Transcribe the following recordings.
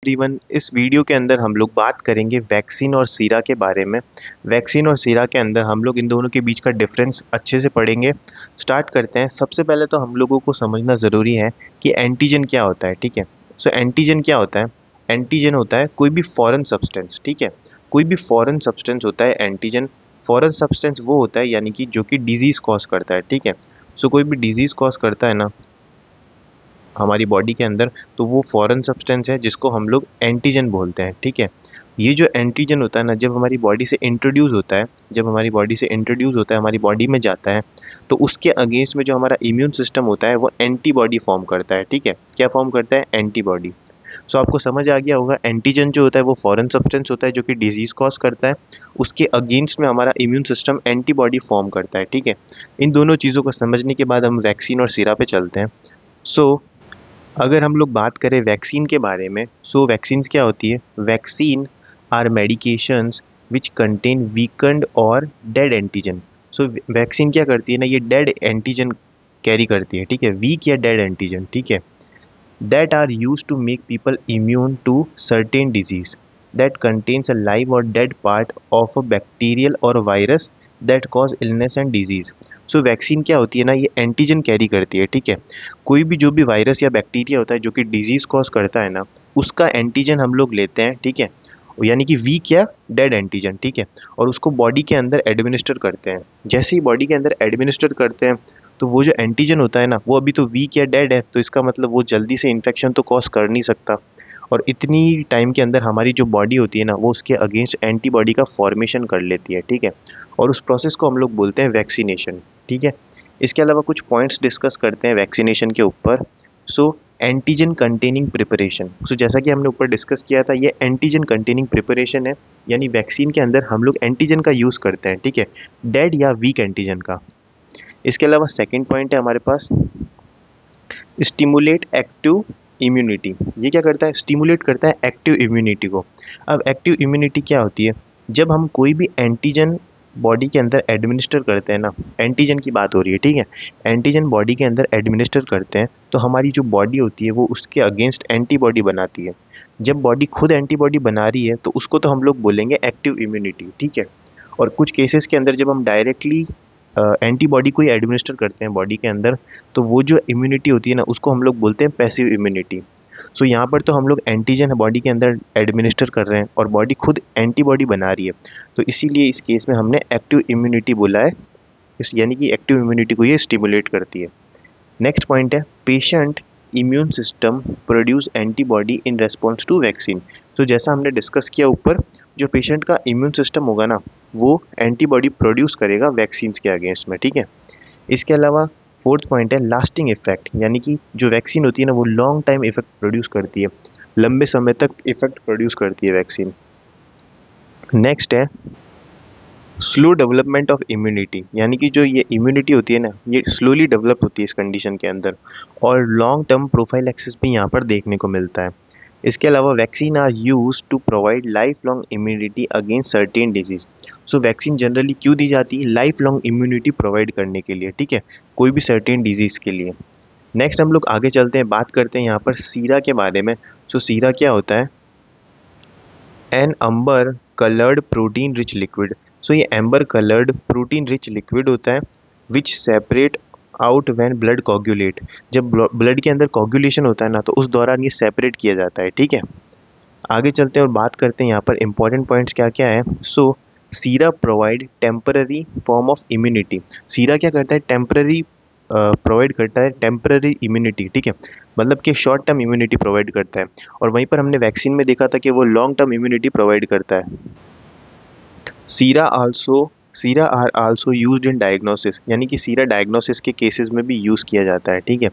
Everyone, इस video के अंदर हम लोग बात करेंगे वैक्सीन और सीरा के बारे में। वैक्सीन और सीरा के अंदर हम लोग इन दोनों के बीच का डिफरेंस अच्छे से पढ़ेंगे। स्टार्ट करते हैं। सबसे पहले तो हम लोगों को समझना ज़रूरी है कि एंटीजन क्या होता है। ठीक है, सो एंटीजन क्या होता है? एंटीजन होता है कोई भी फॉरेन सब्सटेंस। ठीक है, कोई भी फॉरेन सब्सटेंस होता है एंटीजन। फॉरेन सब्सटेंस वो होता है यानी कि जो कि डिजीज़ कॉज करता है। ठीक है, सो कोई भी डिजीज़ कॉज करता है ना हमारी बॉडी के अंदर, तो वो फॉरेन सब्सटेंस है जिसको हम लोग एंटीजन बोलते हैं। ठीक है, ये जो एंटीजन होता है ना, जब हमारी बॉडी से इंट्रोड्यूस होता है, हमारी बॉडी में जाता है, तो उसके अगेंस्ट में जो हमारा इम्यून सिस्टम होता है वो एंटीबॉडी फॉर्म करता है। ठीक है, क्या फॉर्म करता है? एंटीबॉडी। सो आपको समझ आ गया होगा, एंटीजन जो होता है वो फॉरेन सब्सटेंस होता है जो कि डिजीज कॉज करता है। उसके अगेंस्ट में हमारा इम्यून सिस्टम एंटीबॉडी फॉर्म करता है। ठीक है, इन दोनों चीज़ों को समझने के बाद हम वैक्सीन और सीरा पे चलते हैं। सो अगर हम लोग बात करें वैक्सीन के बारे में, सो वैक्सीन्स क्या होती है? Vaccine are medications which contain weakened or dead antigen. So vaccine क्या करती है ना, ये डेड एंटीजन कैरी करती है। ठीक है, वीक या डेड एंटीजन। ठीक है, that are use to make people immune to certain disease that contains a live or dead part of a bacterial or virus that cause illness and disease. So vaccine क्या होती है ना, ये antigen carry करती है। ठीक है, कोई भी जो भी वायरस या बैक्टीरिया होता है जो कि डिजीज कॉज करता है ना, उसका एंटीजन हम लोग लेते हैं। ठीक है, यानी कि वीक या डेड एंटीजन। ठीक है, और उसको बॉडी के अंदर एडमिनिस्टर करते हैं। जैसे ही बॉडी के अंदर एडमिनिस्टर करते हैं, तो वो जो एंटीजन होता है ना, वो अभी तो वीक या डेड है, तो इसका मतलब वो जल्दी से इन्फेक्शन तो कॉज कर नहीं सकता। और इतनी टाइम के अंदर हमारी जो बॉडी होती है ना, वो उसके अगेंस्ट एंटीबॉडी का फॉर्मेशन कर लेती है। ठीक है, और उस प्रोसेस को हम लोग बोलते हैं वैक्सीनेशन। ठीक है, इसके अलावा कुछ पॉइंट्स डिस्कस करते हैं वैक्सीनेशन के ऊपर। सो एंटीजन कंटेनिंग प्रिपरेशन। सो जैसा कि हमने ऊपर डिस्कस किया था, ये एंटीजन कंटेनिंग प्रिपरेशन है, यानी वैक्सीन के अंदर हम लोग एंटीजन का यूज़ करते हैं। ठीक है, डेड या वीक एंटीजन का। इसके अलावा सेकंड पॉइंट है हमारे पास स्टिमुलेट एक्टिव इम्यूनिटी। ये क्या करता है? स्टिमुलेट करता है एक्टिव इम्यूनिटी को। अब एक्टिव इम्यूनिटी क्या होती है? जब हम कोई भी एंटीजन बॉडी के अंदर एडमिनिस्टर करते हैं ना, एंटीजन की बात हो रही है। ठीक है, एंटीजन बॉडी के अंदर एडमिनिस्टर करते हैं, तो हमारी जो बॉडी होती है वो उसके अगेंस्ट एंटीबॉडी बनाती है। जब बॉडी खुद एंटीबॉडी बना रही है, तो उसको तो हम लोग बोलेंगे एक्टिव इम्यूनिटी। ठीक है, और कुछ केसेस के अंदर जब हम डायरेक्टली एंटीबॉडी को ही एडमिनिस्टर करते हैं बॉडी के अंदर, तो वो जो इम्यूनिटी होती है ना, उसको हम लोग बोलते हैं पैसिव इम्यूनिटी। सो यहाँ पर तो हम लोग एंटीजन बॉडी के अंदर एडमिनिस्टर कर रहे हैं और बॉडी खुद एंटीबॉडी बना रही है, तो इसीलिए इस केस में हमने एक्टिव इम्यूनिटी बोला है। इस यानी कि एक्टिव इम्यूनिटी को ये स्टिमुलेट करती है। नेक्स्ट पॉइंट है patient immune system produce antibody in response to vaccine. तो जैसा हमने डिस्कस किया ऊपर, जो पेशेंट का इम्यून सिस्टम होगा ना, वो एंटीबॉडी प्रोड्यूस करेगा वैक्सीन्स के अगेंस्ट में। ठीक है, इसके अलावा फोर्थ पॉइंट है लास्टिंग इफेक्ट, यानी कि जो वैक्सीन होती है ना, वो लॉन्ग टाइम इफेक्ट प्रोड्यूस करती है, लंबे समय तक इफेक्ट प्रोड्यूस करती है वैक्सीन। नेक्स्ट है स्लो डेवलपमेंट ऑफ इम्यूनिटी, यानी कि जो ये इम्यूनिटी होती है ना, ये स्लोली डेवलप होती है इस कंडीशन के अंदर, और लॉन्ग टर्म प्रोफाइल एक्सेस भी यहाँ पर देखने को मिलता है। इसके अलावा vaccine are use to provide life long immunity against certain disease. So vaccine generally क्यों दी जाती है? लाइफ लॉन्ग इम्यूनिटी प्रोवाइड करने के लिए। ठीक है, कोई भी सर्टेन डिजीज के लिए। नेक्स्ट हम लोग आगे चलते हैं, बात करते हैं यहाँ पर सीरा के बारे में। सो सीरा क्या होता है? एन अम्बर कलर्ड प्रोटीन रिच लिक्विड। सो ये amber coloured protein rich liquid होता है विच separate out when blood coagulate. जब ब्लड के अंदर कोगुलेशन होता है ना, तो उस दौरान ये सेपरेट किया जाता है। ठीक है, आगे चलते हैं और बात करते हैं यहाँ पर इंपॉर्टेंट पॉइंट्स क्या क्या है। सो सीरा provide temporary form of immunity. सीरा क्या करता है? टेम्पररी प्रोवाइड करता है टेम्पररी इम्यूनिटी। ठीक है, मतलब कि शॉर्ट टर्म इम्यूनिटी प्रोवाइड करता है, और वहीं पर हमने वैक्सीन में देखा था कि वो लॉन्ग टर्म इम्यूनिटी प्रोवाइड करता है। Sera are also used in diagnosis, यानी कि सीरा डायग्नोसिस के केसेस में भी यूज़ किया जाता है। ठीक है,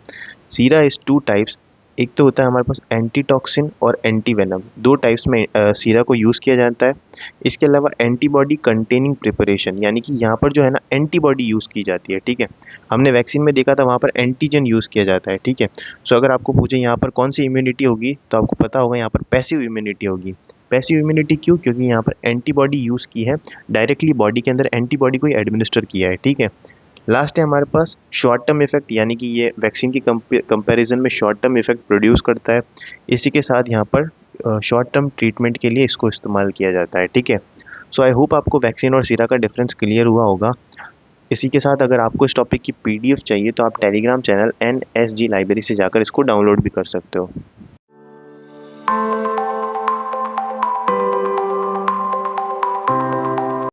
सीरा इज़ टू टाइप्स। एक तो होता है हमारे पास एंटीटॉक्सिन और एंटीवेनम, दो टाइप्स में सीरा को यूज़ किया जाता है। इसके अलावा एंटीबॉडी कंटेनिंग प्रिपरेशन, यानी कि यहाँ पर जो है ना एंटीबॉडी यूज़ की जाती है। ठीक है, हमने वैक्सीन में देखा था वहाँ पर एंटीजन यूज़ किया जाता है। ठीक है, सो अगर आपको पूछे यहाँ पर कौन सी इम्यूनिटी होगी, तो आपको पता होगा यहाँ पर पैसिव इम्यूनिटी होगी। पैसिव इम्यूनिटी क्यों? क्योंकि यहाँ पर एंटीबॉडी यूज़ की है, डायरेक्टली बॉडी के अंदर एंटीबॉडी को ही एडमिनिस्टर किया है। ठीक है, लास्ट है हमारे पास शॉर्ट टर्म इफेक्ट, यानी कि ये वैक्सीन की कंपैरिजन में शॉर्ट टर्म इफेक्ट प्रोड्यूस करता है। इसी के साथ यहाँ पर शॉर्ट टर्म ट्रीटमेंट के लिए इसको इस्तेमाल किया जाता है, ठीक है। सो आई होप आपको वैक्सीन और सीरा का डिफरेंस क्लियर हुआ होगा। इसी के साथ अगर आपको इस टॉपिक की पीडीएफ चाहिए तो आप टेलीग्राम चैनल NSG लाइब्रेरी से जाकर इसको डाउनलोड भी कर सकते हो।